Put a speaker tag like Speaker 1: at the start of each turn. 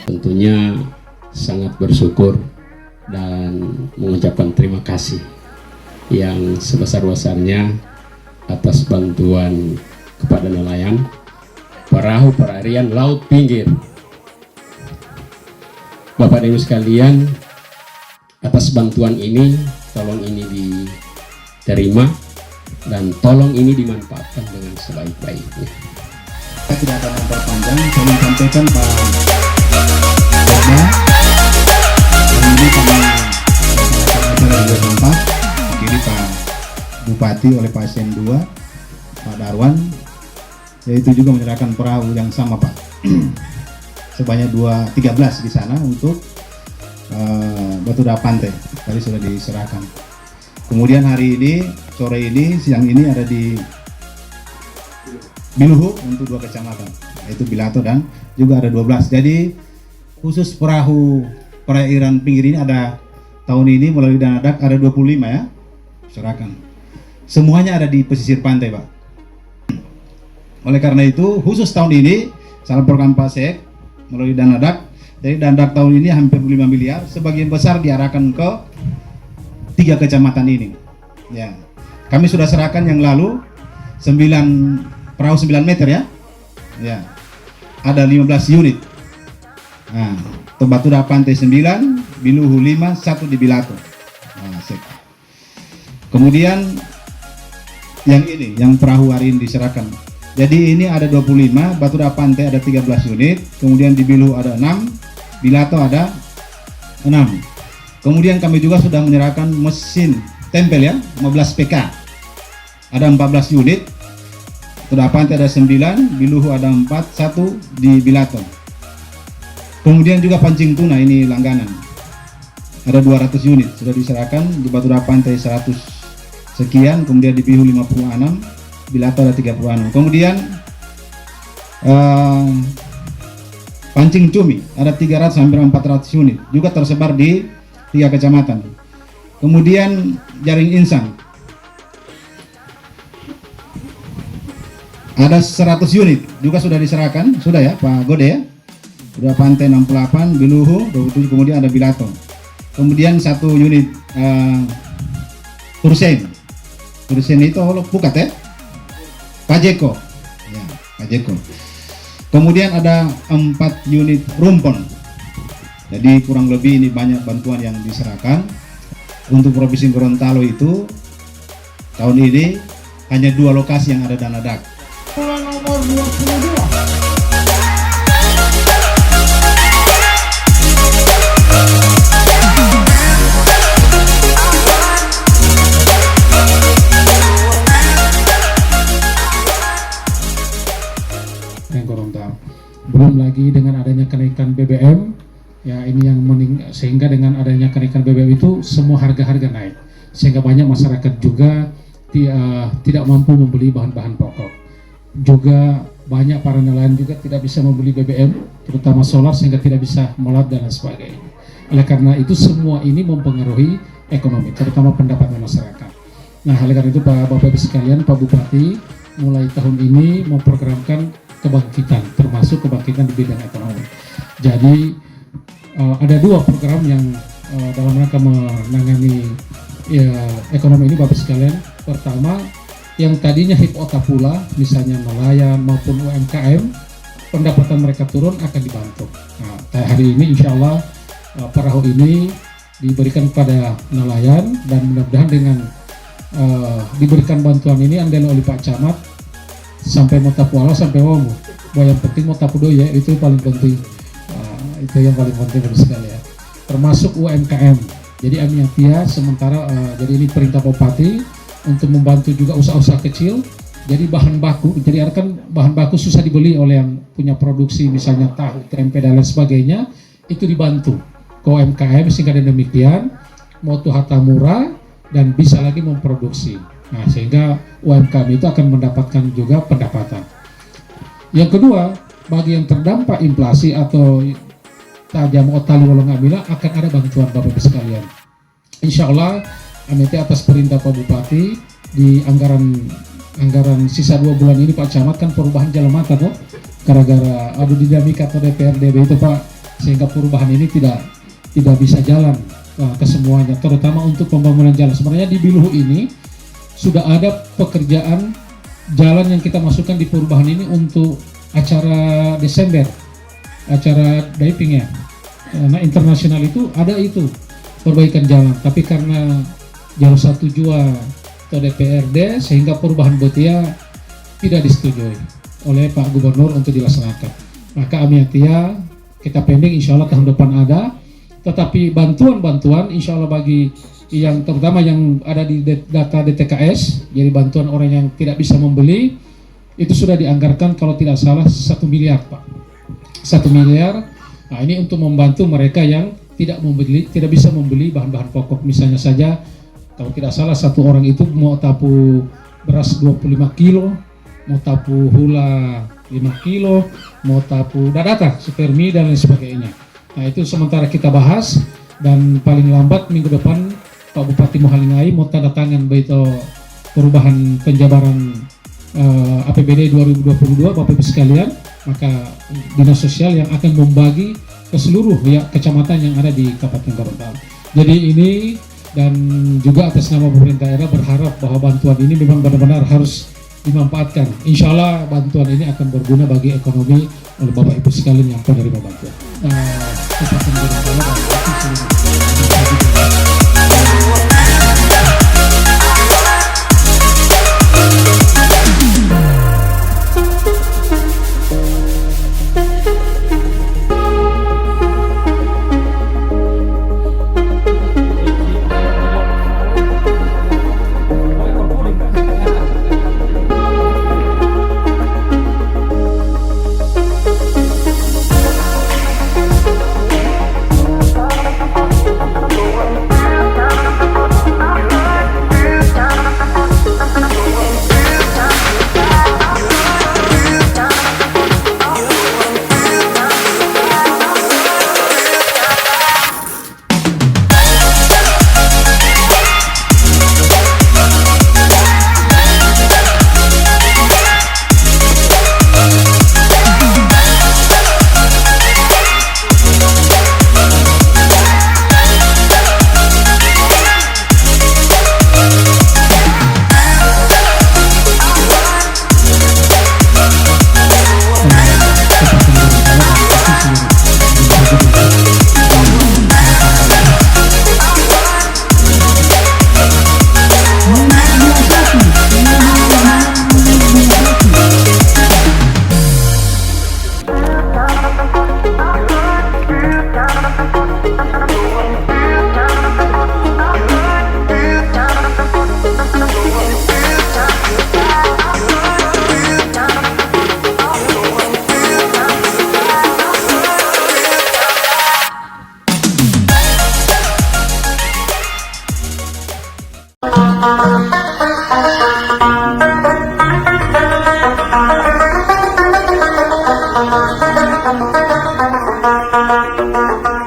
Speaker 1: Tentunya sangat bersyukur dan mengucapkan terima kasih yang sebesar-besarnya atas bantuan kepada nelayan perahu perarian laut pinggir. Bapak dan Ibu sekalian, atas bantuan ini, tolong ini diterima dan tolong ini dimanfaatkan dengan sebaik-baiknya.
Speaker 2: Saya tidak akan memperpanjang, saya menyampaikan Pak Bama, hari ini kami melaksanakan acara di tempat, dipilih Pak Bupati oleh Pasien 2, Pak Darwan, yaitu juga menyerahkan perahu yang sama Pak, sebanyak 13 di sana untuk Batu Pantai, tadi sudah diserahkan. Kemudian hari ini, sore ini, siang ini ada di Biluhu untuk 2 kecamatan, yaitu Bilato dan juga ada 12. Jadi khusus perahu perairan pinggir ini ada tahun ini melalui dana DAK ada 25 ya, serahkan. Semuanya ada di pesisir pantai Pak. Oleh karena itu khusus tahun ini salah program PASEK melalui dana DAK, jadi dana DAK tahun ini hampir 5 miliar, sebagian besar diarahkan ke 3 kecamatan ini. Ya, kami sudah serahkan yang lalu 9 perahu 9 meter ya. Ya. Ada 15 unit. Nah, Batu Pantai 9, Biluhu 5, 1 di Bilato. Nah, kemudian yang ini, yang perahu hari ini diserahkan. Jadi ini ada 25, Batu Pantai ada 13 unit, kemudian di Biluhu ada 6, Bilato ada 6. Kemudian kami juga sudah menyerahkan mesin tempel ya, 15 PK. Ada 14 unit. Batu Pantai ada 9, Biluhu ada 4, 1 di Bilato. Kemudian juga pancing tuna ini langganan. Ada 200 unit sudah diserahkan, di Batu Pantai 100 sekian, kemudian di Biluhu 56, Bilato ada 36. Kemudian pancing cumi ada 300 hampir 400 unit juga tersebar di 3 kecamatan. Kemudian jaring insang ada 100 unit juga sudah diserahkan, sudah ya Pak Gode ya. Sudah Pantai 68, Biluhu 27, kemudian ada Bilato. Kemudian 1 unit Kursen itu bukat ya. Pajeko. Ya, Pajeko. Kemudian ada 4 unit rumpon. Jadi kurang lebih ini banyak bantuan yang diserahkan. Untuk Provinsi Gorontalo itu tahun ini hanya 2 lokasi yang ada dana DAK. Nomor 22.
Speaker 3: Belum lagi dengan adanya kenaikan BBM ya, ini yang sehingga dengan adanya kenaikan BBM itu semua harga-harga naik, sehingga banyak masyarakat juga tidak mampu membeli bahan-bahan pokok. Juga banyak para nelayan juga tidak bisa membeli BBM, terutama solar, sehingga tidak bisa melat dan lain sebagainya. Oleh karena itu semua ini mempengaruhi ekonomi, terutama pendapatan masyarakat. Nah, oleh karena itu Bapak Ibu sekalian, Pak Bupati mulai tahun ini memprogramkan kebangkitan, termasuk kebangkitan di bidang ekonomi. Jadi ada 2 program yang dalam rangka menangani ekonomi ini Bapak sekalian. Pertama, yang tadinya hipota pula, misalnya nelayan maupun UMKM, pendapatan mereka turun akan dibantu. Nah, hari ini insya Allah perahu ini diberikan kepada nelayan, dan mudah-mudahan dengan diberikan bantuan ini andal oleh Pak Camat sampai Motapuala sampai Wamu. Yang penting Motapudo ya, itu paling penting. Itu yang paling penting sekali ya. Termasuk UMKM. Jadi Aminyatia sementara jadi ini perintah Bupati untuk membantu juga usaha-usaha kecil. Jadi bahan baku, jadi kan bahan baku susah dibeli oleh yang punya produksi misalnya tahu, tempe dan lain sebagainya. itu dibantu ke UMKM sehingga dengan demikian mutu harta murah dan bisa lagi memproduksi. Nah, sehingga UMKM itu akan mendapatkan juga pendapatan. Yang kedua, bagi yang terdampak inflasi atau tajam otali walang amila akan ada bantuan Bapak Ibu sekalian. Insya Allah, Amiti atas perintah Pak Bupati di anggaran sisa 2 bulan ini Pak Camat kan perubahan jalan mata tuh, gara-gara adu dinamika atau DPRDB itu Pak, sehingga perubahan ini tidak bisa jalan ke semuanya, terutama untuk pembangunan jalan. Sebenarnya di Biluhu ini sudah ada pekerjaan jalan yang kita masukkan di perubahan ini untuk acara Desember, acara diving ya. Nah, internasional itu ada itu perbaikan jalan, tapi karena jalur 1 jua atau DPRD sehingga perubahan Botia tidak disetujui oleh Pak Gubernur untuk dilaksanakan. Maka Amiatia kita pending, insya Allah tahun depan ada, tetapi bantuan insya Allah bagi yang terutama yang ada di data DTKS, jadi bantuan orang yang tidak bisa membeli, itu sudah dianggarkan kalau tidak salah 1 miliar Pak. 1 miliar, nah ini untuk membantu mereka yang tidak bisa membeli bahan-bahan pokok. Misalnya saja, kalau tidak salah satu orang itu mau tapu beras 25 kilo, mau tapu hula 5 kilo, mau tapu dadata, supermi dan lain sebagainya. Nah itu sementara kita bahas, dan paling lambat minggu depan Pak Bupati Mohalingai mau tanda tangan beito perubahan penjabaran APBD 2022 Bapak Ibu sekalian, maka Dinas Sosial yang akan membagi ke seluruh kecamatan yang ada di Kabupaten Gorontalo. Jadi ini, dan juga atas nama pemerintah daerah berharap bahwa bantuan ini memang benar-benar harus dimanfaatkan. Insya Allah bantuan ini akan berguna bagi ekonomi oleh Bapak Ibu sekalian yang penerima bantuan. Kabupaten Gorontalo dan
Speaker 4: Thank you.